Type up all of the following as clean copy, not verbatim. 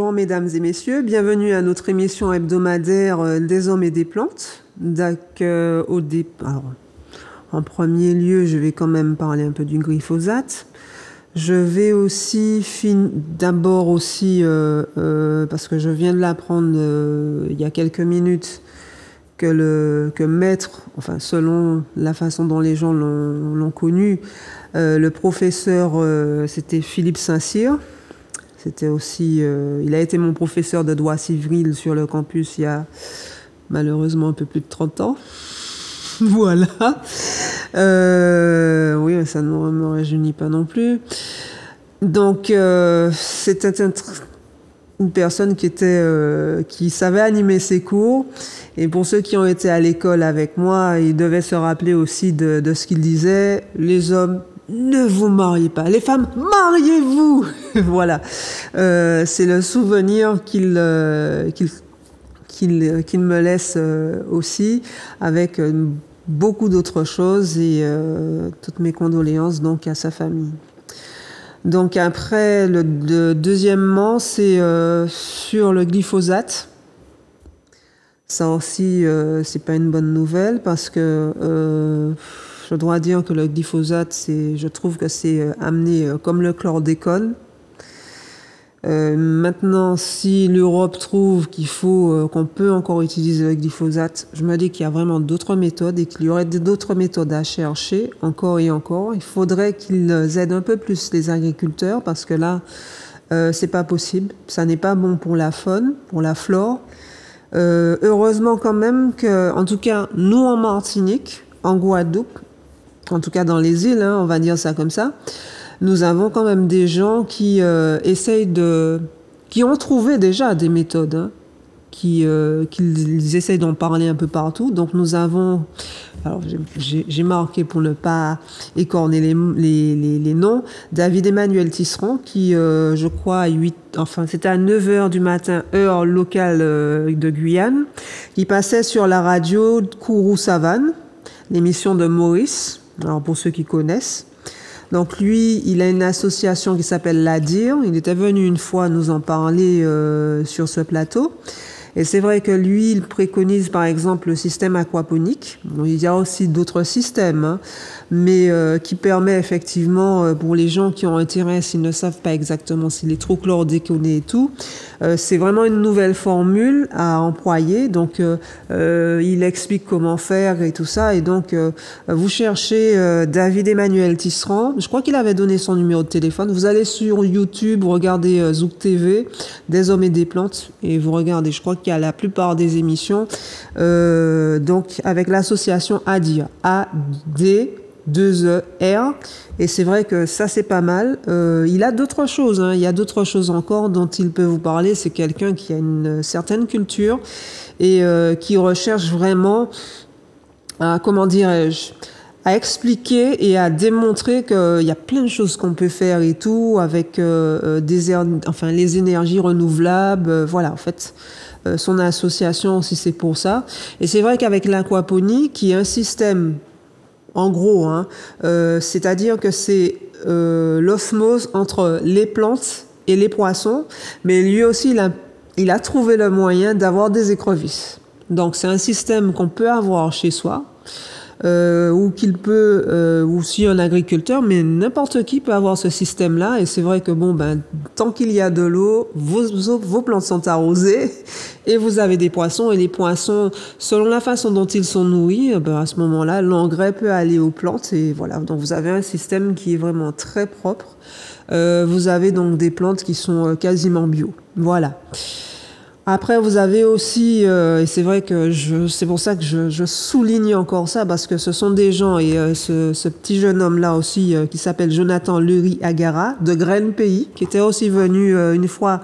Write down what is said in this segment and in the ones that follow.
bonjour mesdames et messieurs, bienvenue à notre émission hebdomadaire des hommes et des plantes. Alors, en premier lieu, je vais quand même parler un peu du glyphosate. Je vais aussi d'abord aussi, parce que je viens de l'apprendre il y a quelques minutes, que Maître, enfin selon la façon dont les gens l'ont connu, le professeur, c'était Philippe Saint-Cyr. C'était aussi, il a été mon professeur de droit civil sur le campus il y a malheureusement un peu plus de 30 ans. Voilà. Oui, ça ne me rajeunit pas non plus. Donc, c'était une personne qui savait animer ses cours. Et pour ceux qui ont été à l'école avec moi, ils devaient se rappeler aussi de ce qu'il disait. Les hommes, ne vous mariez pas. Les femmes, mariez-vous. Voilà. C'est le souvenir qu'il me laisse aussi, avec beaucoup d'autres choses, et toutes mes condoléances donc à sa famille. Donc après, deuxièmement, c'est sur le glyphosate. Ça aussi, c'est pas une bonne nouvelle, parce que je dois dire que le glyphosate, je trouve que c'est amené comme le chlordécone. Maintenant, si l'Europe trouve qu'on peut encore utiliser le glyphosate, je me dis qu'il y a vraiment d'autres méthodes et qu'il y aurait d'autres méthodes à chercher encore et encore. Il faudrait qu'ils aident un peu plus les agriculteurs, parce que là, c'est pas possible. Ça n'est pas bon pour la faune, pour la flore. Heureusement quand même que, en tout cas, nous en Martinique, en Guadeloupe, en tout cas dans les îles, on va dire ça comme ça, nous avons quand même des gens qui qui ont trouvé déjà des méthodes, qu'ils essayent d'en parler un peu partout. Donc nous avons, alors j'ai marqué pour ne pas écorner les noms, David Emmanuel Tisserand, qui je crois c'était à 9h du matin, heure locale de Guyane, qui passait sur la radio Kourou-Savane, l'émission de Maurice, alors pour ceux qui connaissent. Donc lui, il a une association qui s'appelle l'ADIR. Il était venu une fois nous en parler sur ce plateau. Et c'est vrai que lui, il préconise par exemple le système aquaponique. Bon, il y a aussi d'autres systèmes, mais qui permet effectivement, pour les gens qui ont intérêt, s'ils ne savent pas exactement s'il est trop chlordéconé et tout, c'est vraiment une nouvelle formule à employer. Donc, il explique comment faire et tout ça. Et donc, vous cherchez David Emmanuel Tisserand. Je crois qu'il avait donné son numéro de téléphone. Vous allez sur YouTube, vous regardez Zouk TV, des hommes et des plantes, et vous regardez. Je crois qu'il y a la plupart des émissions, donc avec l'association ADIR, A-D-2-E-R, et c'est vrai que ça c'est pas mal. Il a d'autres choses, il y a d'autres choses encore dont il peut vous parler. C'est quelqu'un qui a une certaine culture et qui recherche vraiment, comment dirais-je, à expliquer et à démontrer qu'il y a plein de choses qu'on peut faire et tout avec les énergies renouvelables. Voilà, en fait, son association aussi, c'est pour ça. Et c'est vrai qu'avec l'aquaponie, qui est un système, en gros, c'est-à-dire que c'est l'osmose entre les plantes et les poissons, mais lui aussi, il a trouvé le moyen d'avoir des écrevisses. Donc, c'est un système qu'on peut avoir chez soi, ou aussi un agriculteur, mais n'importe qui peut avoir ce système-là. Et c'est vrai que tant qu'il y a de l'eau, vos plantes sont arrosées et vous avez des poissons. Et les poissons, selon la façon dont ils sont nourris, à ce moment-là, l'engrais peut aller aux plantes. Et voilà, donc vous avez un système qui est vraiment très propre. Vous avez donc des plantes qui sont quasiment bio. Voilà. Après, vous avez aussi, et c'est vrai que c'est pour ça que je souligne encore ça, parce que ce sont des gens, et ce petit jeune homme-là aussi, qui s'appelle Jonathan Lurie Agara, de Graines Pays, qui était aussi venu une fois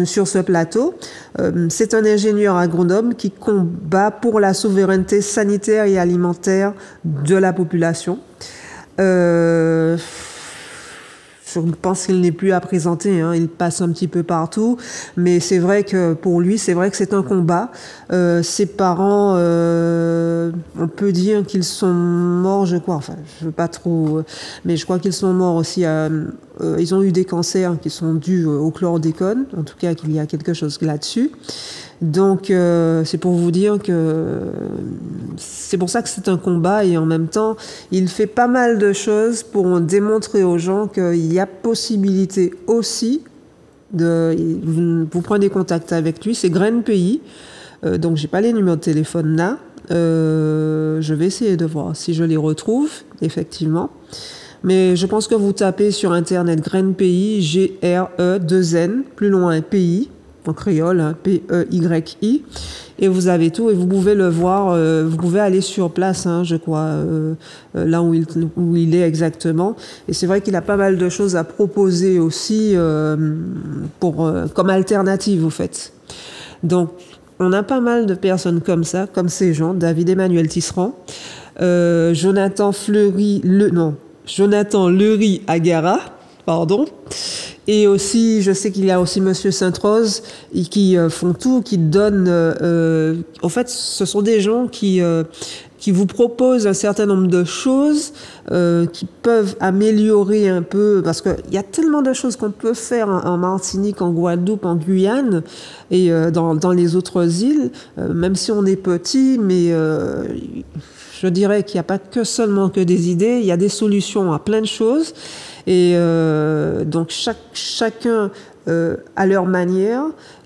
sur ce plateau. C'est un ingénieur agronome qui combat pour la souveraineté sanitaire et alimentaire de la population. je pense qu'il n'est plus à présenter, hein, il passe un petit peu partout, mais c'est vrai que pour lui, c'est vrai que c'est un combat. Ses parents, on peut dire qu'ils sont morts, je crois, enfin, je veux pas trop, mais je crois qu'ils sont morts aussi. Ils ont eu des cancers qui sont dus au chlordécone, en tout cas qu'il y a quelque chose là-dessus. Donc c'est pour vous dire que c'est pour ça que c'est un combat, et en même temps il fait pas mal de choses pour démontrer aux gens qu'il y a possibilité aussi de vous prenez contact avec lui. C'est Graines Pays, donc j'ai pas les numéros de téléphone là, je vais essayer de voir si je les retrouve effectivement, mais je pense que vous tapez sur internet Graines Pays, G-R-E-2-N plus loin Pays en créole, hein, P-E-Y-I, et vous avez tout, et vous pouvez le voir, vous pouvez aller sur place, hein, je crois, là où il est exactement. Et c'est vrai qu'il a pas mal de choses à proposer aussi comme alternative, au fait. Donc, on a pas mal de personnes comme ça, comme ces gens, David Emmanuel Tisserand, Jonathan Lery Agara, pardon. Et aussi, je sais qu'il y a aussi Monsieur Sainte-Rose qui font tout, qui donnent. En fait, ce sont des gens qui vous proposent un certain nombre de choses qui peuvent améliorer un peu, parce qu'il y a tellement de choses qu'on peut faire en Martinique, en Guadeloupe, en Guyane et dans les autres îles, même si on est petit, mais je dirais qu'il n'y a pas que seulement que des idées, il y a des solutions à plein de choses. Et donc chacun à leur manière,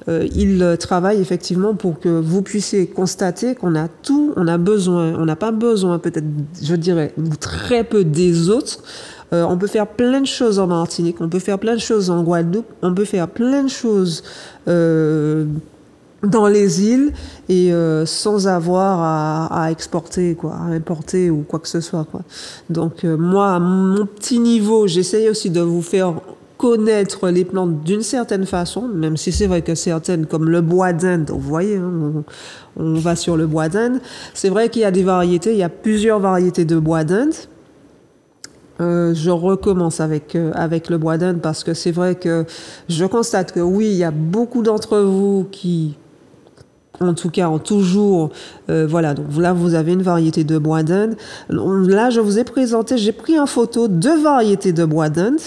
ils travaillent effectivement pour que vous puissiez constater qu'on a tout, on a besoin, on n'a pas besoin peut-être, je dirais, très peu des autres. On peut faire plein de choses en Martinique, on peut faire plein de choses en Guadeloupe, on peut faire plein de choses dans les îles, et sans avoir à exporter, quoi, à importer ou quoi que ce soit, quoi. Donc moi, à mon petit niveau, j'essaye aussi de vous faire connaître les plantes d'une certaine façon, même si c'est vrai que certaines, comme le bois d'Inde, vous voyez, hein, on va sur le bois d'Inde, c'est vrai qu'il y a des variétés, il y a plusieurs variétés de bois d'Inde. Je recommence avec le bois d'Inde, parce que c'est vrai que je constate que oui, il y a beaucoup d'entre vous qui, en tout cas, ont toujours, voilà, donc là vous avez une variété de bois d'Inde. Là, je vous ai présenté, j'ai pris en photo 2 variétés de bois d'Inde,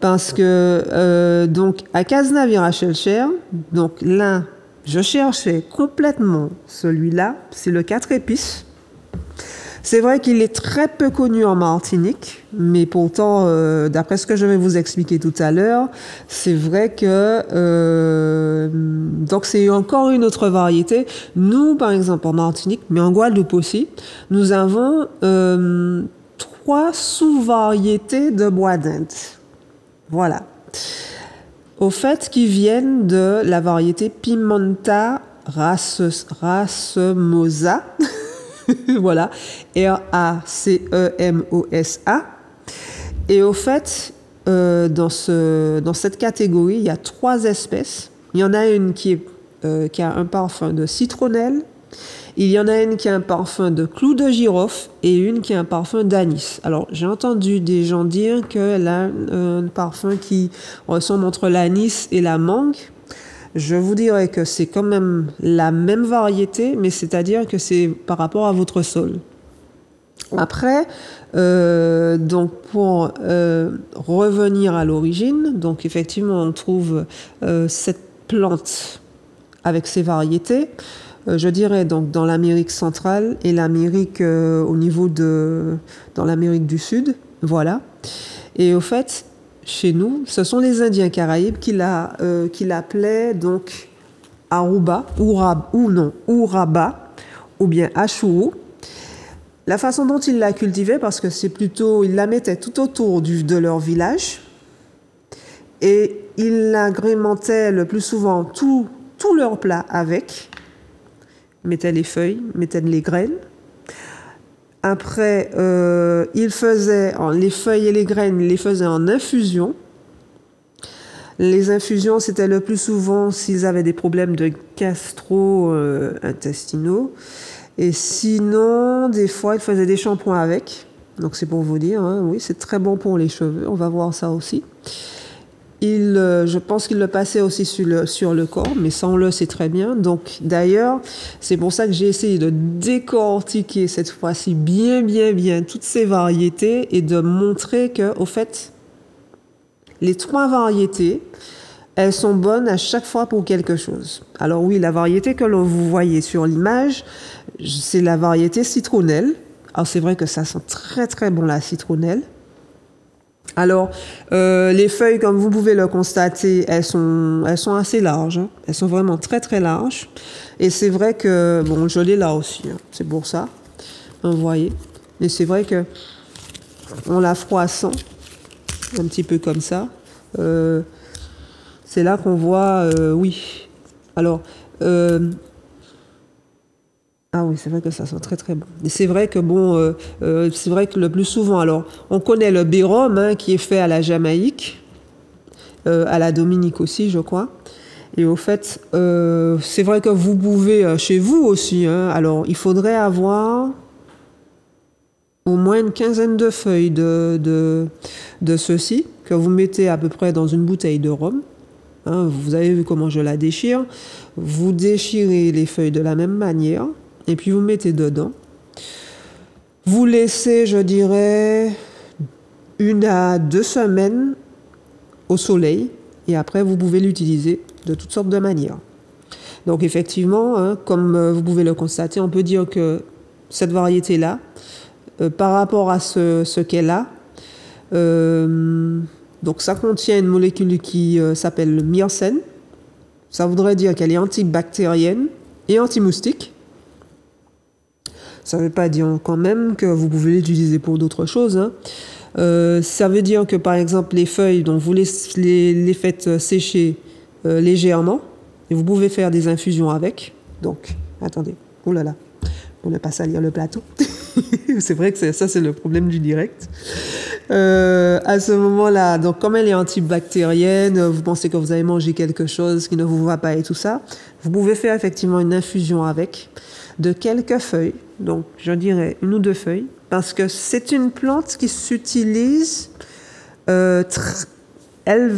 parce que donc à Cazenavir à Chelcher, donc là, je cherchais complètement celui-là, c'est le 4 épices. C'est vrai qu'il est très peu connu en Martinique, mais pourtant, d'après ce que je vais vous expliquer tout à l'heure, c'est vrai que donc c'est encore une autre variété. Nous, par exemple, en Martinique, mais en Guadeloupe aussi, nous avons 3 sous-variétés de bois d'Inde. Voilà. Au fait, qui viennent de la variété Pimenta racemosa. Voilà, R-A-C-E-M-O-S-A. Et au fait, dans cette catégorie, il y a 3 espèces. Il y en a une qui a un parfum de citronnelle, il y en a une qui a un parfum de clou de girofle, et une qui a un parfum d'anis. Alors, j'ai entendu des gens dire qu'elle a un parfum qui ressemble entre l'anis et la mangue. Je vous dirais que c'est quand même la même variété, mais c'est-à-dire que c'est par rapport à votre sol. Après, donc pour revenir à l'origine, donc effectivement on trouve cette plante avec ces variétés, je dirais donc dans l'Amérique centrale et l'Amérique dans l'Amérique du Sud, voilà. Et au fait, chez nous, ce sont les Indiens Caraïbes qui l'appelaient donc Aruba, Uraba, ou bien Achou. La façon dont ils la cultivaient, parce que c'est plutôt, ils la mettaient tout autour de leur village, et ils l'agrémentaient le plus souvent tous leurs plats avec, mettaient les feuilles, mettaient les graines. Après, ils faisaient les feuilles et les graines, ils les faisaient en infusion. Les infusions, c'était le plus souvent s'ils avaient des problèmes de gastro-intestinaux. Et sinon, des fois, ils faisaient des shampoings avec. Donc c'est pour vous dire, hein, oui, c'est très bon pour les cheveux. On va voir ça aussi. Je pense qu'il le passait aussi sur le corps, mais ça on le sait très bien. Donc d'ailleurs, c'est pour ça que j'ai essayé de décortiquer cette fois-ci bien toutes ces variétés et de montrer que, au fait, les 3 variétés, elles sont bonnes à chaque fois pour quelque chose. Alors oui, la variété que vous voyez sur l'image, c'est la variété citronnelle. Alors c'est vrai que ça sent très très bon la citronnelle. Alors, les feuilles, comme vous pouvez le constater, elles sont assez larges. Hein. Elles sont vraiment très, très larges. Et c'est vrai que, bon, je l'ai là aussi. Hein. C'est pour ça. Vous voyez. Mais c'est vrai que on la froissant, un petit peu comme ça. C'est là qu'on voit, oui. Alors, ah oui, c'est vrai que ça sent très très bon. Et c'est vrai que bon, c'est vrai que le plus souvent, alors, on connaît le Bérum, hein, qui est fait à la Jamaïque, à la Dominique aussi, je crois. Et au fait, c'est vrai que vous pouvez chez vous aussi. Hein, alors, il faudrait avoir au moins une quinzaine de feuilles de ceci que vous mettez à peu près dans une bouteille de rhum. Hein, vous avez vu comment je la déchire. Vous déchirez les feuilles de la même manière. Et puis vous mettez dedans. Vous laissez, je dirais, 1 à 2 semaines au soleil. Et après, vous pouvez l'utiliser de toutes sortes de manières. Donc effectivement, hein, comme vous pouvez le constater, on peut dire que cette variété-là, par rapport à ce qu'elle a, donc ça contient une molécule qui s'appelle le myrcène. Ça voudrait dire qu'elle est antibactérienne et anti-moustique. Ça ne veut pas dire quand même que vous pouvez l'utiliser pour d'autres choses. Hein. Ça veut dire que, par exemple, les feuilles, dont vous les faites sécher légèrement, et vous pouvez faire des infusions avec. Donc, attendez, oh là là, pour ne pas salir le plateau. C'est vrai que ça, c'est le problème du direct. À ce moment-là, donc comme elle est antibactérienne, vous pensez que vous avez mangé quelque chose qui ne vous va pas et tout ça, vous pouvez faire effectivement une infusion avec de quelques feuilles, donc je dirais 1 ou 2 feuilles, parce que c'est une plante qui s'utilise, elle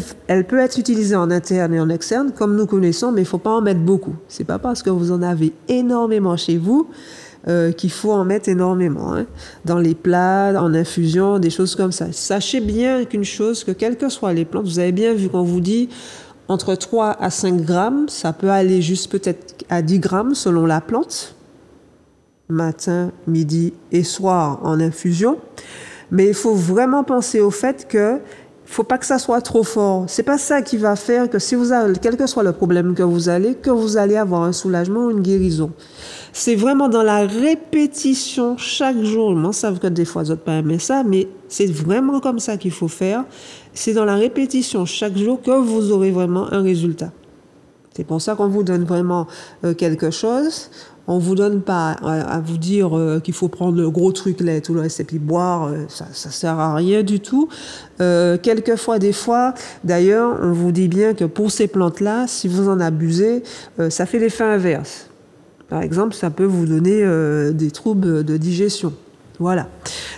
peut être utilisée en interne et en externe, comme nous connaissons, mais il ne faut pas en mettre beaucoup. C'est pas parce que vous en avez énormément chez vous qu'il faut en mettre énormément, hein, dans les plats, en infusion, des choses comme ça. Sachez bien qu'une chose, que quelles que soient les plantes, vous avez bien vu qu'on vous dit entre 3 à 5 grammes, ça peut aller juste peut-être à 10 grammes selon la plante, matin, midi et soir en infusion. Mais il faut vraiment penser au fait que faut pas que ça soit trop fort. C'est pas ça qui va faire que si vous avez, quel que soit le problème que vous allez avoir un soulagement ou une guérison. C'est vraiment dans la répétition chaque jour. Moi, ça veut que des fois, vous n'avez pas aimé ça, mais c'est vraiment comme ça qu'il faut faire. C'est dans la répétition chaque jour que vous aurez vraiment un résultat. C'est pour ça qu'on vous donne vraiment quelque chose. On vous donne pas à vous dire qu'il faut prendre le gros truc là et tout le reste et puis boire, ça sert à rien du tout. Quelquefois, des fois, d'ailleurs, on vous dit bien que pour ces plantes-là, si vous en abusez, ça fait l'effet inverse. Par exemple, ça peut vous donner des troubles de digestion. Voilà.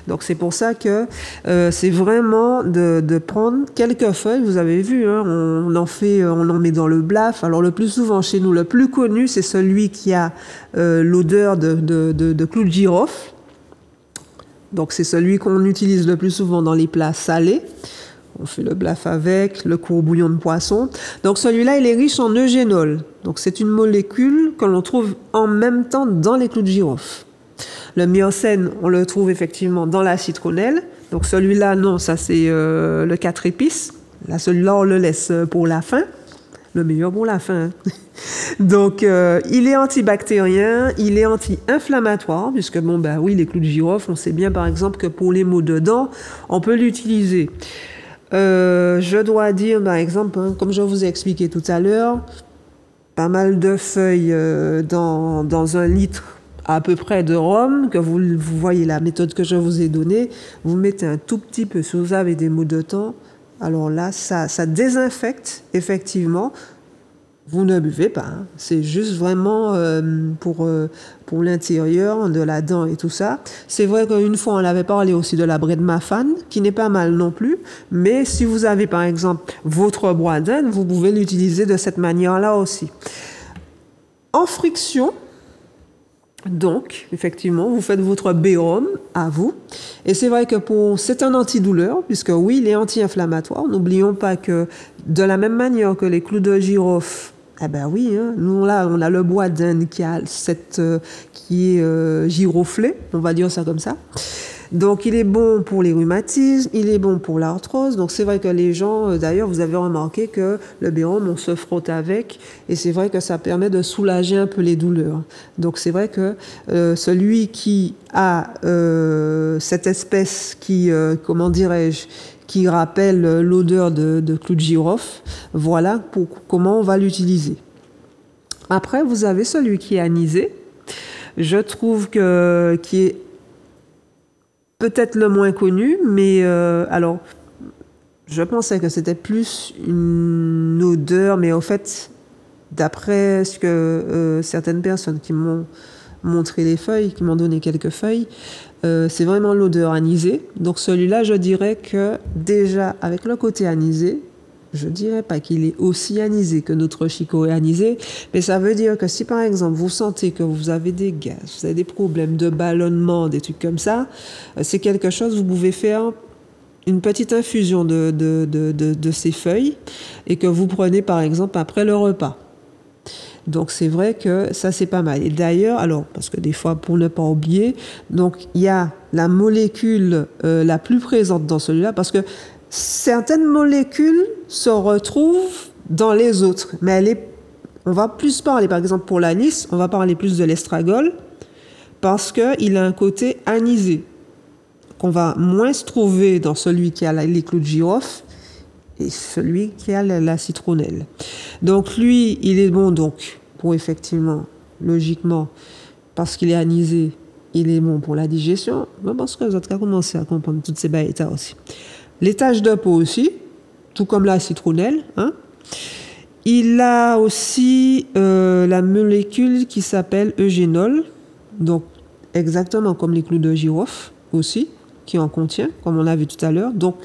Donc c'est pour ça que c'est vraiment de prendre quelques feuilles. Vous avez vu, hein, on en met dans le blaf. Alors le plus souvent chez nous, le plus connu, c'est celui qui a l'odeur de clou de girofle. Donc c'est celui qu'on utilise le plus souvent dans les plats salés. On fait le blaf avec, le court bouillon de poisson. Donc celui-là, il est riche en eugénol. Donc c'est une molécule que l'on trouve en même temps dans les clous de girofle. Le myrcène, on le trouve effectivement dans la citronnelle. Donc celui-là, non, ça c'est le 4 épices. Là, celui-là, on le laisse pour la fin. Le meilleur pour la fin. Donc, il est antibactérien, il est anti-inflammatoire, puisque, bon, bah oui, les clous de girofle, on sait bien par exemple que pour les maux de dents, on peut l'utiliser. Je dois dire, par exemple, hein, comme je vous ai expliqué tout à l'heure, pas mal de feuilles dans 1 litre à peu près de rhum, que vous voyez la méthode que je vous ai donnée, vous mettez un tout petit peu, si vous avez des maux de dents, alors là, ça désinfecte, effectivement. vous ne buvez pas, hein. C'est juste vraiment pour l'intérieur de la dent et tout ça. C'est vrai qu'une fois, on avait parlé aussi de la Bredmafan, qui n'est pas mal non plus. Mais si vous avez, par exemple, votre Boiden, vous pouvez l'utiliser de cette manière-là aussi. En friction, donc, effectivement, vous faites votre Bérum à vous. Et c'est vrai que c'est un antidouleur, puisque oui, il est anti-inflammatoire. N'oublions pas que de la même manière que les clous de girofle, eh ben oui, hein, nous là, on a le bois d'Inde qui est giroflé, on va dire ça comme ça. Donc, il est bon pour les rhumatismes, il est bon pour l'arthrose. Donc, c'est vrai que les gens, d'ailleurs, vous avez remarqué que le Bérum, on se frotte avec, et c'est vrai que ça permet de soulager un peu les douleurs. Donc, c'est vrai que celui qui a cette espèce qui, comment dirais-je, qui rappelle l'odeur de clou de girofle, voilà comment on va l'utiliser. Après, vous avez celui qui est anisé. Je trouve qui est peut-être le moins connu, mais alors, je pensais que c'était plus une odeur, mais au fait, d'après ce que certaines personnes qui m'ont montré les feuilles, qui m'ont donné quelques feuilles, c'est vraiment l'odeur anisée. Donc celui-là, je dirais que déjà, avec le côté anisé, je dirais pas qu'il est aussi anisé que notre chicorée anisé, mais ça veut dire que si par exemple vous sentez que vous avez des gaz, vous avez des problèmes de ballonnement, des trucs comme ça, c'est quelque chose, vous pouvez faire une petite infusion de ces feuilles et que vous prenez par exemple après le repas. Donc c'est vrai que ça c'est pas mal. Et d'ailleurs, alors parce que des fois pour ne pas oublier, donc il y a la molécule la plus présente dans celui-là, parce que certaines molécules se retrouvent dans les autres, mais on va plus parler, par exemple pour l'anis, on va parler plus de l'estragol, parce qu'il a un côté anisé, qu'on va moins se trouver dans celui qui a les clous de girofle et celui qui a la citronnelle. Donc lui, il est bon donc pour effectivement, logiquement, parce qu'il est anisé, il est bon pour la digestion. Je pense que les autres ont commencé à comprendre toutes ces baïtas aussi. Les taches de peau aussi, tout comme la citronnelle. Hein. Il a aussi la molécule qui s'appelle eugénol, donc exactement comme les clous de girofle aussi, qui en contient, comme on l'a vu tout à l'heure. Donc,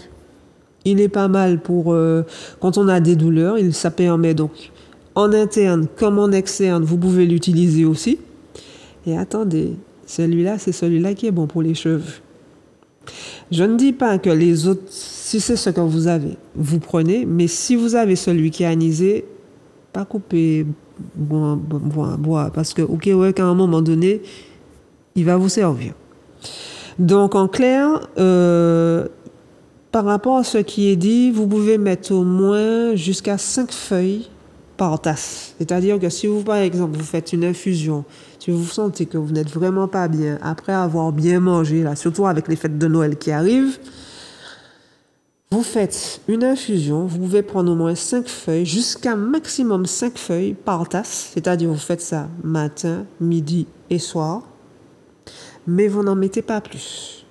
il est pas mal pour quand on a des douleurs. Ça permet donc en interne comme en externe, vous pouvez l'utiliser aussi. Et attendez, celui-là, c'est celui-là qui est bon pour les cheveux. Je ne dis pas que les autres, si c'est ce que vous avez, vous prenez, mais si vous avez celui qui est anisé, pas couper bois, parce que, ok, ouais, qu'à un moment donné, il va vous servir. Donc, en clair, par rapport à ce qui est dit, vous pouvez mettre au moins jusqu'à 5 feuilles par tasse. C'est-à-dire que si vous, par exemple, vous faites une infusion, si vous sentez que vous n'êtes vraiment pas bien après avoir bien mangé, là, surtout avec les fêtes de Noël qui arrivent, vous faites une infusion, vous pouvez prendre au moins 5 feuilles, jusqu'à maximum 5 feuilles par tasse. C'est-à-dire vous faites ça matin, midi et soir, mais vous n'en mettez pas plus.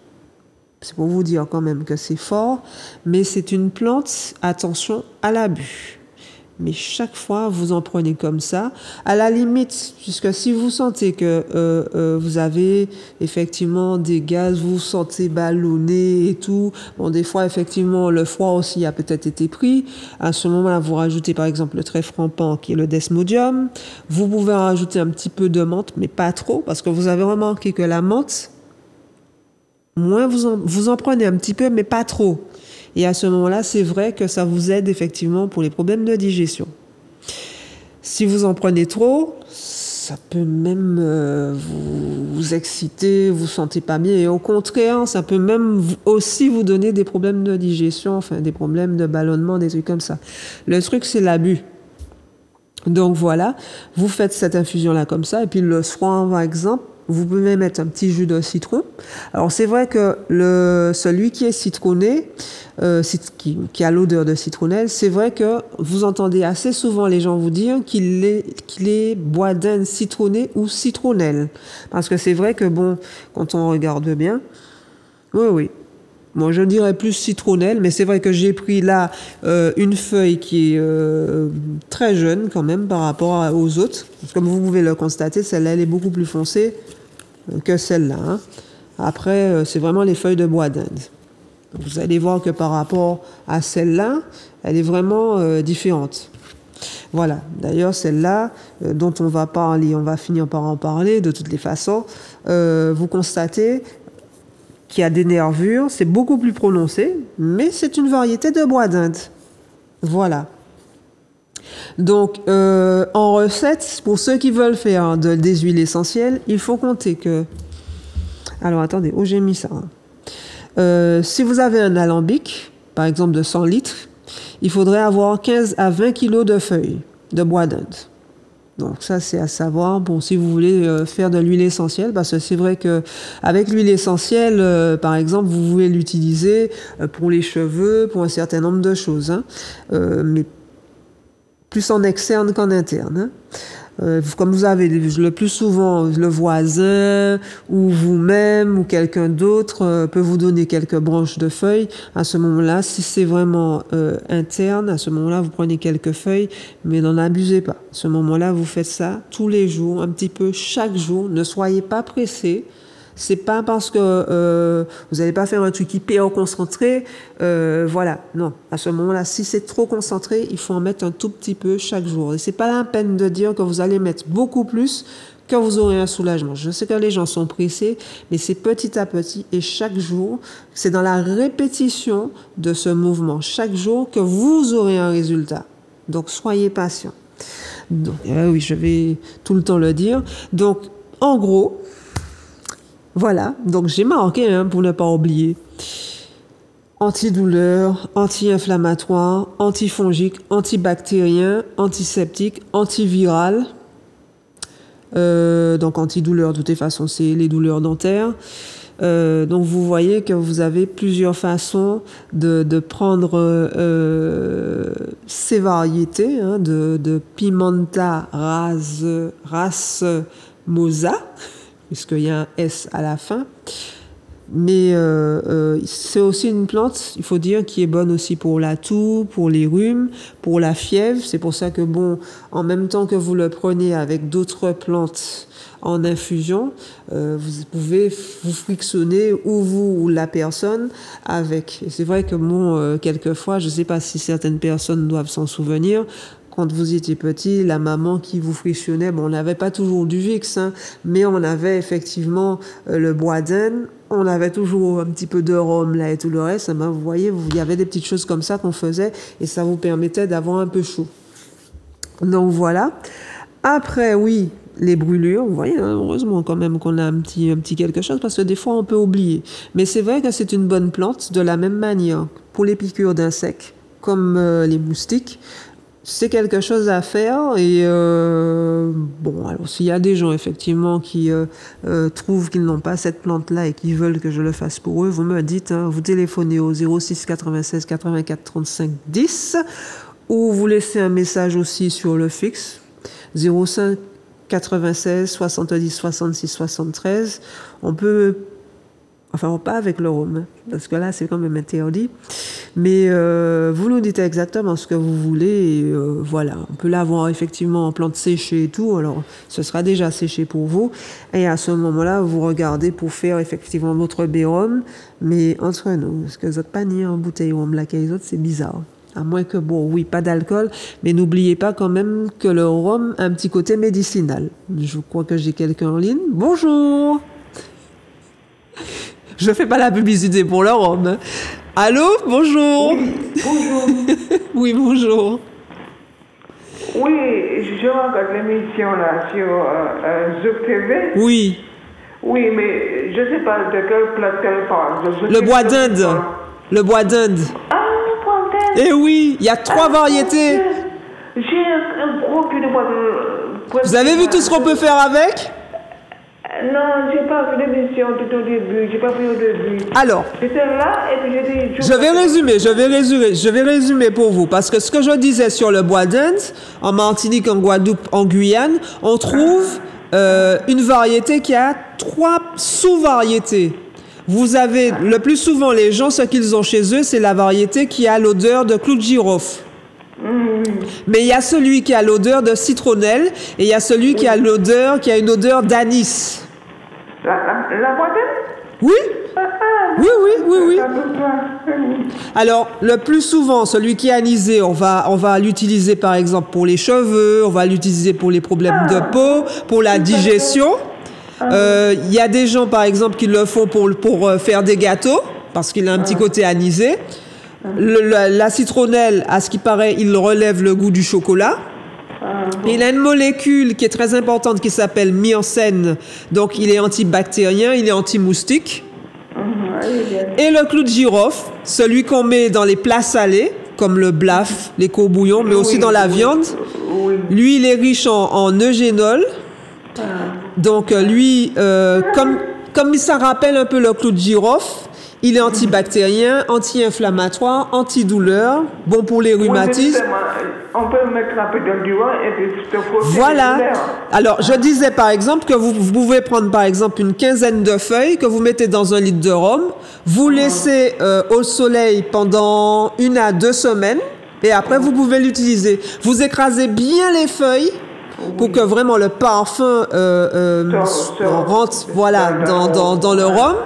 C'est pour vous dire quand même que c'est fort, mais c'est une plante, attention à l'abus. Mais chaque fois, vous en prenez comme ça. À la limite, puisque si vous sentez que vous avez effectivement des gaz, vous vous sentez ballonné et tout, bon, des fois, effectivement, le froid aussi a peut-être été pris. À ce moment-là, vous rajoutez par exemple le trèfle rampant qui est le desmodium. Vous pouvez rajouter un petit peu de menthe, mais pas trop, parce que vous avez remarqué que la menthe, moins vous en prenez un petit peu, mais pas trop. Et à ce moment-là, c'est vrai que ça vous aide effectivement pour les problèmes de digestion. Si vous en prenez trop, ça peut même vous exciter, vous sentez pas bien. Et au contraire, ça peut même aussi vous donner des problèmes de digestion, enfin des problèmes de ballonnement, des trucs comme ça. Le truc, c'est l'abus. Donc voilà, vous faites cette infusion-là comme ça. Et puis le soir, par exemple, vous pouvez mettre un petit jus de citron. Alors c'est vrai que celui qui est citronné, qui a l'odeur de citronnelle, c'est vrai que vous entendez assez souvent les gens vous dire qu'il est bois-d'Inde citronné ou citronnelle. Parce que c'est vrai que bon, quand on regarde bien, oui, Moi, je dirais plus citronnelle, mais c'est vrai que j'ai pris là une feuille qui est très jeune quand même par rapport aux autres. Comme vous pouvez le constater, celle-là, elle est beaucoup plus foncée que celle-là. Hein. Après, c'est vraiment les feuilles de bois d'Inde. Vous allez voir que par rapport à celle-là, elle est vraiment différente. Voilà. D'ailleurs, celle-là, dont on va parler, on va finir par en parler de toutes les façons. Vous constatez qu'il y a des nervures, c'est beaucoup plus prononcé, mais c'est une variété de bois d'Inde. Voilà. Donc, en recette, pour ceux qui veulent faire des huiles essentielles, il faut compter que... Alors, attendez, où j'ai mis ça si vous avez un alambic, par exemple de 100 litres, il faudrait avoir 15 à 20 kilos de feuilles de bois d'Inde. Donc ça, c'est à savoir, bon, si vous voulez faire de l'huile essentielle, parce que c'est vrai qu'avec l'huile essentielle, par exemple, vous pouvez l'utiliser pour les cheveux, pour un certain nombre de choses, hein, mais plus en externe qu'en interne. Hein. Comme vous avez le plus souvent le voisin ou vous-même ou quelqu'un d'autre peut vous donner quelques branches de feuilles. À ce moment-là, si c'est vraiment interne, à ce moment-là, vous prenez quelques feuilles, mais n'en abusez pas. À ce moment-là, vous faites ça tous les jours, un petit peu chaque jour. Ne soyez pas pressés. C'est pas parce que vous n'allez pas faire un truc hyper concentré, voilà. Non, à ce moment-là, si c'est trop concentré, il faut en mettre un tout petit peu chaque jour. Et c'est pas la peine de dire que vous allez mettre beaucoup plus que vous aurez un soulagement. Je sais que les gens sont pressés, mais c'est petit à petit et chaque jour, c'est dans la répétition de ce mouvement chaque jour que vous aurez un résultat. Donc soyez patient. Donc, oui, je vais tout le temps le dire. Donc, en gros. Voilà, donc j'ai marqué hein, pour ne pas oublier. Antidouleur, anti-inflammatoire, antifongique, antibactérien, antiseptique, antiviral. Donc antidouleur, de toute façon, c'est les douleurs dentaires. Donc vous voyez que vous avez plusieurs façons de prendre ces variétés hein, de Pimenta racemosa. Puisqu'il y a un S à la fin. Mais c'est aussi une plante, il faut dire, qui est bonne aussi pour la toux, pour les rhumes, pour la fièvre. C'est pour ça que, bon, en même temps que vous le prenez avec d'autres plantes en infusion, vous pouvez vous frictionner ou vous ou la personne avec. Et c'est vrai que, bon, quelquefois, je ne sais pas si certaines personnes doivent s'en souvenir, quand vous étiez petit, la maman qui vous frictionnait, bon, on n'avait pas toujours du Vicks, hein, mais on avait effectivement le bois d'Inde, on avait toujours un petit peu de rhum là et tout le reste. Ben, vous voyez, il y avait des petites choses comme ça qu'on faisait et ça vous permettait d'avoir un peu chaud. Donc voilà. Après, oui, les brûlures, vous voyez, hein, heureusement quand même qu'on a un petit quelque chose parce que des fois on peut oublier. Mais c'est vrai que c'est une bonne plante de la même manière pour les piqûres d'insectes comme les moustiques. C'est quelque chose à faire et bon, alors s'il y a des gens effectivement qui trouvent qu'ils n'ont pas cette plante-là et qui veulent que je le fasse pour eux, vous me dites, hein, vous téléphonez au 06 96 84 35 10 ou vous laissez un message aussi sur le fixe 05 96 70 66 73. On peut... Enfin, pas avec le rhum, hein, parce que là, c'est quand même interdit. Mais vous nous dites exactement ce que vous voulez. Et, voilà, on peut l'avoir effectivement en plante séchée et tout. Alors, ce sera déjà séché pour vous. Et à ce moment-là, vous regardez pour faire effectivement votre B-rhum. Mais entre nous, parce que vous n'êtes pas ni en bouteille rhum, là, les autres, c'est bizarre. À moins que, bon, oui, pas d'alcool, mais n'oubliez pas quand même que le rhum a un petit côté médicinal. Je crois que j'ai quelqu'un en ligne. Bonjour! Je fais pas la publicité pour le rhum. Allô, bonjour. Oui, bonjour. Oui, bonjour. Oui, je regarde l'émission là sur Zouk TV. Oui. Oui, mais je sais pas de quelle plate elle parle. Le bois d'Inde. Le bois d'Inde. Ah, le bois d'Inde. Eh oui, il y a 3 variétés. J'ai un gros cul de bois d'Inde. Vous avez vu tout ce qu'on peut faire avec? Non, j'ai pas vu l'émission tout au début, j'ai pas vu au début. Alors, j'étais là et puis j'ai dit... Je vais résumer pour vous. Parce que ce que je disais sur le bois d'Inde, en Martinique, en Guadeloupe, en Guyane, on trouve une variété qui a 3 sous-variétés. Vous avez, le plus souvent, les gens, ce qu'ils ont chez eux, c'est la variété qui a l'odeur de clou de girofle. Mais il y a celui qui a l'odeur de citronnelle et il y a celui qui a une odeur d'anis. La boîte? Oui? Oui. Alors, le plus souvent, celui qui est anisé, on va l'utiliser par exemple pour les cheveux, on va l'utiliser pour les problèmes de peau, pour la digestion. Il y a des gens, par exemple, qui le font pour faire des gâteaux, parce qu'il a un petit côté anisé. La citronnelle, à ce qui paraît, il relève le goût du chocolat. Il a une molécule qui est très importante qui s'appelle mycène. Donc, il est antibactérien, il est anti-moustique. Et le clou de girofle, celui qu'on met dans les plats salés, comme le blaf, les courbouillons, mais aussi dans la viande. Lui, il est riche en eugénol. Donc, lui, comme ça rappelle un peu le clou de girofle, il est antibactérien, anti-inflammatoire, antidouleur, bon pour les rhumatismes. On peut mettre un peu de divan et puis se frotter. Voilà. Alors, je disais par exemple que vous pouvez prendre par exemple une quinzaine de feuilles que vous mettez dans un litre de rhum, vous laissez au soleil pendant 1 à 2 semaines et après vous pouvez l'utiliser. Vous écrasez bien les feuilles pour que vraiment le parfum rentre dans le rhum.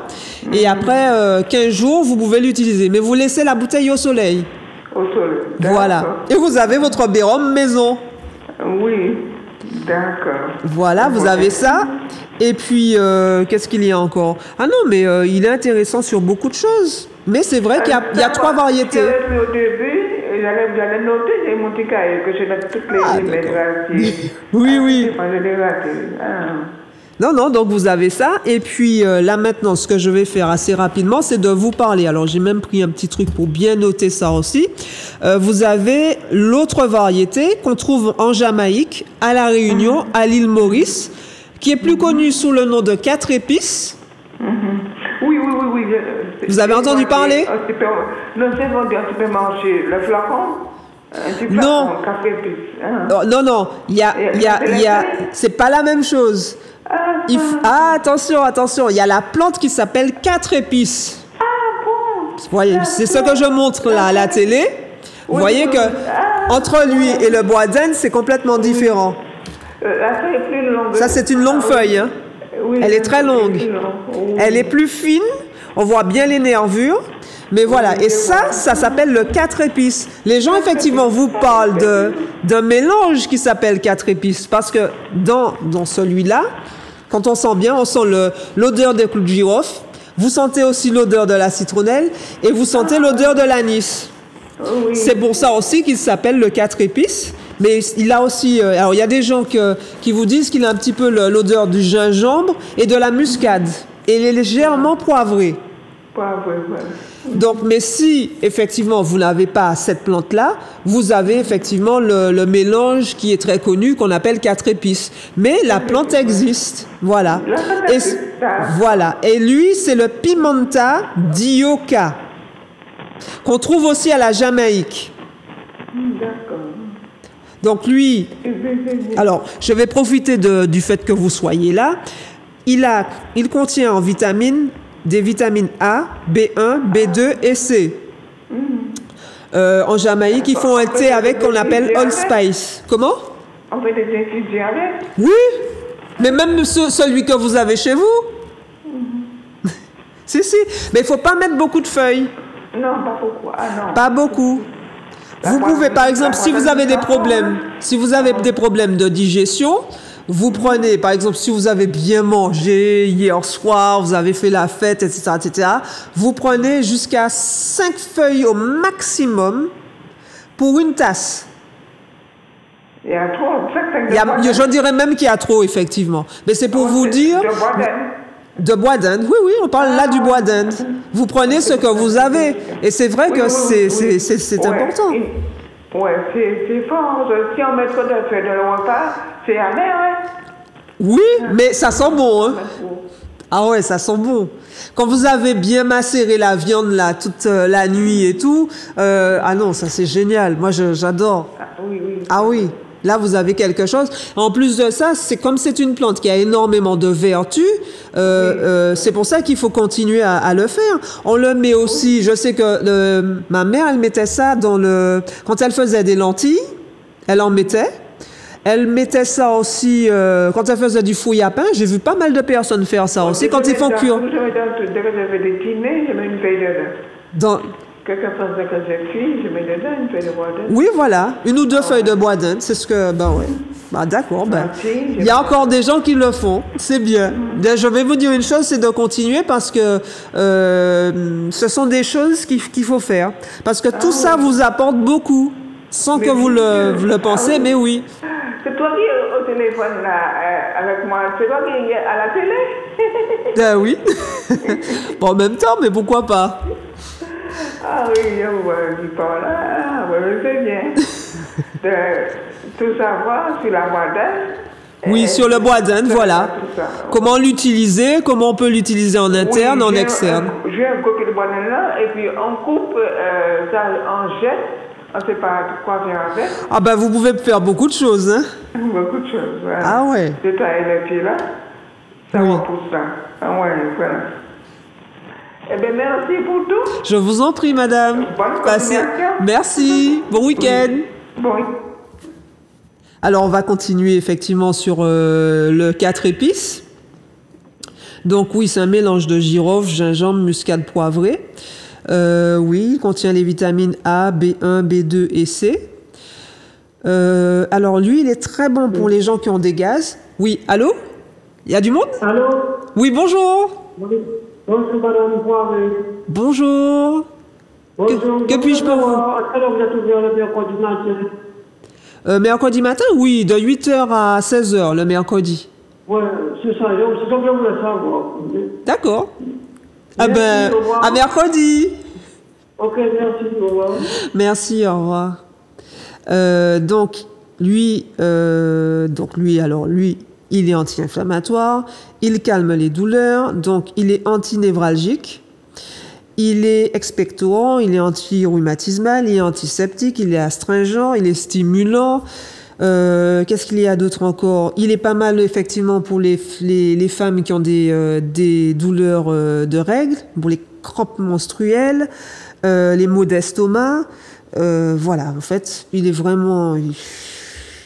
Et après 15 jours, vous pouvez l'utiliser. Mais vous laissez la bouteille au soleil. Au soleil. Voilà. Et vous avez votre bérum maison. Oui, d'accord. Voilà, vous avez ça. Et puis, qu'est-ce qu'il y a encore? Ah non, mais il est intéressant sur beaucoup de choses. Mais c'est vrai qu'il y a 3 variétés. Au début, j'allais noter, j'ai mon petit cahier que je note toutes les Oui. Non, donc vous avez ça. Et puis là maintenant, ce que je vais faire assez rapidement, c'est de vous parler. Alors j'ai même pris un petit truc pour bien noter ça aussi. Vous avez l'autre variété qu'on trouve en Jamaïque, à La Réunion, à l'île Maurice, qui est plus connue sous le nom de 4 épices. Oui. Vous avez entendu parler? Non, c'est vendu un petit peu marché. Le flacon? Non. Non, c'est pas la même chose. Attention, il y a la plante qui s'appelle 4 épices. Vous voyez, c'est ce que je montre là à la télé. Vous voyez que entre lui et le bois d'Inde, c'est complètement différent. Ça, c'est une longue feuille. Hein. Elle est très longue. Elle est plus fine. On voit bien les nervures. Mais voilà, et ça s'appelle le 4 épices. Les gens, effectivement, vous parlent d'un mélange qui s'appelle 4 épices. Parce que dans celui-là, quand on sent bien, on sent l'odeur des clous de girofle. Vous sentez aussi l'odeur de la citronnelle et vous sentez l'odeur de l'anis. C'est pour ça aussi qu'il s'appelle le 4 épices. Mais il a aussi... alors, il y a des gens qui vous disent qu'il a un petit peu l'odeur du gingembre et de la muscade. Et il est légèrement poivré. Donc, mais si effectivement vous n'avez pas cette plante-là, vous avez effectivement le mélange qui est très connu qu'on appelle 4 épices. Mais la plante existe, voilà. Et lui, c'est le Pimenta d'Ioka qu'on trouve aussi à la Jamaïque. Donc lui, alors je vais profiter du fait que vous soyez là. Il contient en vitamines des vitamines A, B1, B2 et C. En Jamaïque, ils font un thé avec qu'on appelle allspice. Comment? On fait des infusions avec? Oui, mais même celui que vous avez chez vous. Si. Mais il ne faut pas mettre beaucoup de feuilles. Non, pas beaucoup. Pas beaucoup. Vous pouvez, par exemple, si vous avez des problèmes de digestion, vous prenez, par exemple, si vous avez bien mangé hier soir, vous avez fait la fête, etc., vous prenez jusqu'à 5 feuilles au maximum pour une tasse. Il y a trop. Je dirais même qu'il y a trop, effectivement. Mais c'est pour vous dire... De bois d'Inde, oui, on parle là du bois d'Inde. Vous prenez ce que vous avez. Et c'est vrai que c'est important. Oui, c'est fort. Si on met trop de feuilles de repas, c'est amer, hein? Oui, mais ça sent bon, hein? Ah ouais, ça sent bon. Quand vous avez bien macéré la viande là toute la nuit et tout, ah non, ça c'est génial. Moi, j'adore. Oui. Ah oui. Là, vous avez quelque chose. En plus de ça, c'est comme c'est une plante qui a énormément de vertus, c'est pour ça qu'il faut continuer à le faire. On le met aussi, je sais que ma mère, elle mettait ça quand elle faisait des lentilles, elle en mettait. Elle mettait ça aussi quand elle faisait du fouille à pain. J'ai vu pas mal de personnes faire ça aussi quand ils font cuire. Dès que j'avais des dîners, je mets une feuille dedans. Quelqu'un pense que j'ai cuit, je mets dedans une feuille de bois d'Inde. Oui, voilà, une ou deux feuilles de bois d'Inde, c'est ce que... Ben ouais. Ben, d'accord, il y a encore des gens qui le font, c'est bien. Je vais vous dire une chose, c'est de continuer parce que ce sont des choses qu'il faut faire. Parce que tout ça vous apporte beaucoup, sans que vous le pensez, mais oui. C'est toi qui es au téléphone là, avec moi, c'est toi qui es à la télé. Ben oui. Bon, en même temps, mais pourquoi pas? Ah oui, je dis pas là, c'est bien. De tout savoir sur la bois d'Inde. Oui, sur le bois d'Inde, voilà. Comment l'utiliser, comment on peut l'utiliser en interne, en externe. J'ai un coquille de bois d'Inde là, et puis on coupe, ça, on jette. On ne sait pas quoi faire avec. Ah ben vous pouvez faire beaucoup de choses, hein? Beaucoup de choses, voilà. Ah ouais. Je taille les pieds là, ça repousse là. Ah ouais, voilà. Eh bien, merci pour tout. Je vous en prie, madame. Bonne continuation. Merci. Bon week-end. Bon. Alors, on va continuer effectivement sur le 4 épices. Donc oui, c'est un mélange de girofle, gingembre, muscade poivrée. Oui, il contient les vitamines A, B1, B2 et C. Alors lui, il est très bon pour les gens qui ont des gaz. Oui, allô? Il y a du monde? Allô? Oui, bonjour. Oui. Bonjour, madame Poiré. Bonjour. Bonjour. Que puis-je pour vous? À quelle heure vous êtes ouvert le mercredi matin? Mercredi matin, oui, de 8h à 16h le mercredi. Oui, c'est ça. C'est ça que je voulais savoir. D'accord. Merci, À mercredi. Ok, merci, au revoir. Merci, au revoir. Donc lui, il est anti-inflammatoire, il calme les douleurs, donc il est antinévralgique, il est expectorant, il est anti-rhumatismal, il est antiseptique, il est astringent, il est stimulant. Qu'est-ce qu'il y a d'autre encore? Il est pas mal effectivement pour les femmes qui ont des douleurs de règles, pour les crampes menstruelles, les maux d'estomac. Voilà, en fait, il est vraiment...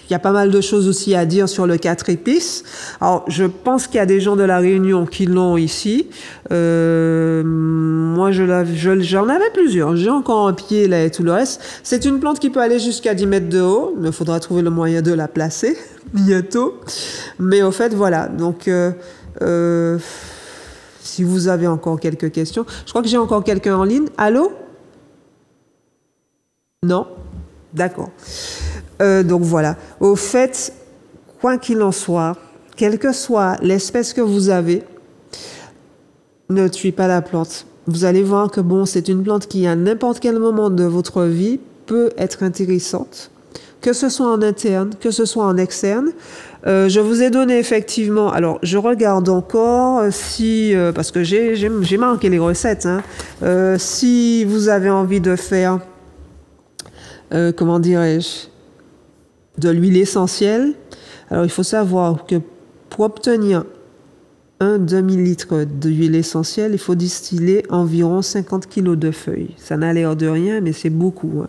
Il y a pas mal de choses aussi à dire sur le 4 épices. Alors, je pense qu'il y a des gens de la Réunion qui l'ont ici. Moi, j'en avais plusieurs. J'ai encore un pied là et tout le reste. C'est une plante qui peut aller jusqu'à 10 mètres de haut. Il faudra trouver le moyen de la placer bientôt. Mais au fait, voilà. Donc, si vous avez encore quelques questions. Je crois que j'ai encore quelqu'un en ligne. Allô? Non? D'accord. Donc voilà. Au fait, quoi qu'il en soit, quelle que soit l'espèce que vous avez, ne tuez pas la plante. Vous allez voir que bon, c'est une plante qui, à n'importe quel moment de votre vie, peut être intéressante. Que ce soit en interne, que ce soit en externe. Je vous ai donné effectivement... Alors, je regarde encore si... parce que j'ai marqué les recettes. Hein, si vous avez envie de faire... comment dirais-je, de l'huile essentielle. Alors, il faut savoir que pour obtenir un demi-litre d'huile essentielle, il faut distiller environ 50 kg de feuilles. Ça n'a l'air de rien, mais c'est beaucoup. Hein.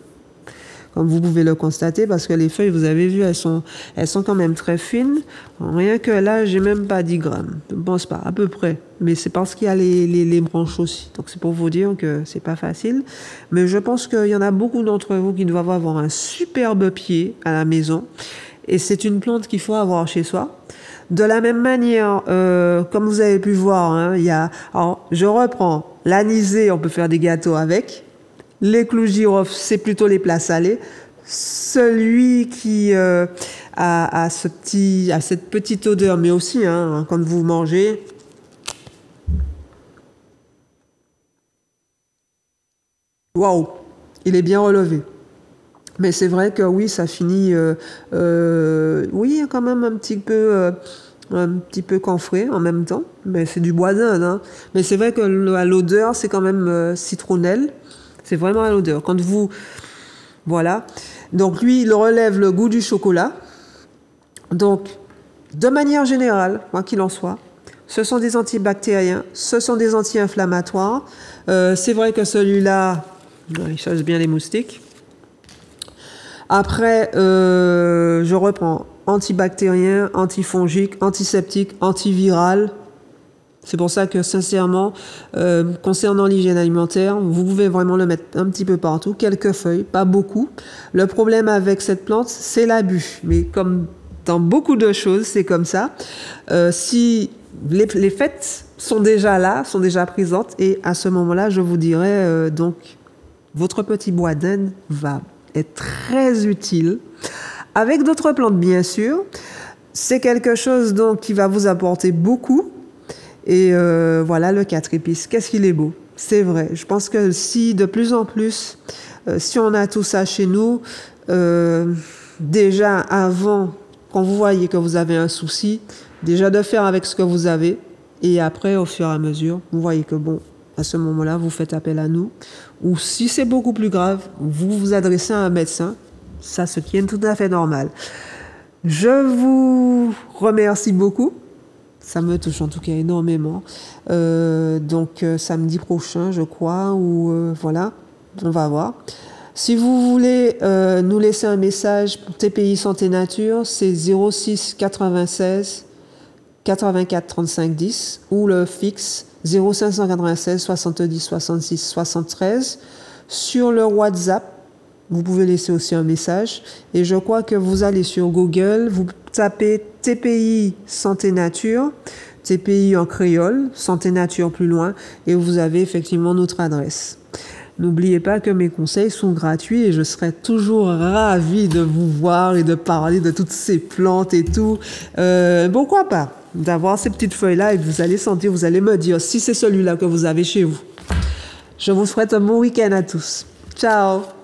Comme vous pouvez le constater, parce que les feuilles, vous avez vu, elles sont quand même très fines. Rien que là, j'ai même pas 10 grammes. Je ne pense pas, à peu près. Mais c'est parce qu'il y a les branches aussi. Donc c'est pour vous dire que c'est pas facile. Mais je pense qu'il y en a beaucoup d'entre vous qui doivent avoir un superbe pied à la maison. Et c'est une plante qu'il faut avoir chez soi. De la même manière, comme vous avez pu voir, hein, alors, je reprends l'anisée, on peut faire des gâteaux avec. Les clous girofle, c'est plutôt les plats salés. Celui qui a cette petite odeur, mais aussi quand vous mangez, waouh, il est bien relevé. Mais c'est vrai que oui, ça finit, oui, quand même un petit peu camphré en même temps. Mais c'est du bois d'Inde. Hein. Mais c'est vrai que l'odeur, c'est quand même citronnelle. C'est vraiment à l'odeur. Quand vous... Voilà. Donc lui, il relève le goût du chocolat. Donc, de manière générale, quoi qu'il en soit, ce sont des antibactériens, ce sont des anti-inflammatoires. C'est vrai que celui-là, il chasse bien les moustiques. Après, je reprends antibactérien, antifongique, antiseptique, antiviral. C'est pour ça que, sincèrement, concernant l'hygiène alimentaire, vous pouvez vraiment le mettre un petit peu partout, quelques feuilles, pas beaucoup. Le problème avec cette plante, c'est l'abus. Mais comme dans beaucoup de choses, c'est comme ça. Si les fêtes sont déjà là, sont déjà présentes, et à ce moment-là, je vous dirais, donc, votre petit bois d'Inde va être très utile. Avec d'autres plantes, bien sûr. C'est quelque chose donc qui va vous apporter beaucoup. Et voilà le 4 épices. Qu'est-ce qu'il est beau. C'est vrai. Je pense que si de plus en plus, si on a tout ça chez nous, déjà avant, quand vous voyez que vous avez un souci, déjà de faire avec ce que vous avez. Et après, au fur et à mesure, vous voyez que bon, à ce moment-là, vous faites appel à nous. Ou si c'est beaucoup plus grave, vous vous adressez à un médecin. Ça, ce qui est tout à fait normal. Je vous remercie beaucoup. Ça me touche en tout cas énormément. Donc, samedi prochain, je crois, ou voilà, on va voir. Si vous voulez nous laisser un message pour TPI Santé Nature, c'est 06 96 84 35 10 ou le fixe 0596 70 66 73. Sur le WhatsApp, vous pouvez laisser aussi un message. Et je crois que vous allez sur Google, vous tapez TPI Santé Nature, TPI en créole, Santé Nature plus loin, et vous avez effectivement notre adresse. N'oubliez pas que mes conseils sont gratuits et je serai toujours ravie de vous voir et de parler de toutes ces plantes et tout. Pourquoi pas d'avoir ces petites feuilles-là et vous allez sentir, vous allez me dire si c'est celui-là que vous avez chez vous. Je vous souhaite un bon week-end à tous. Ciao!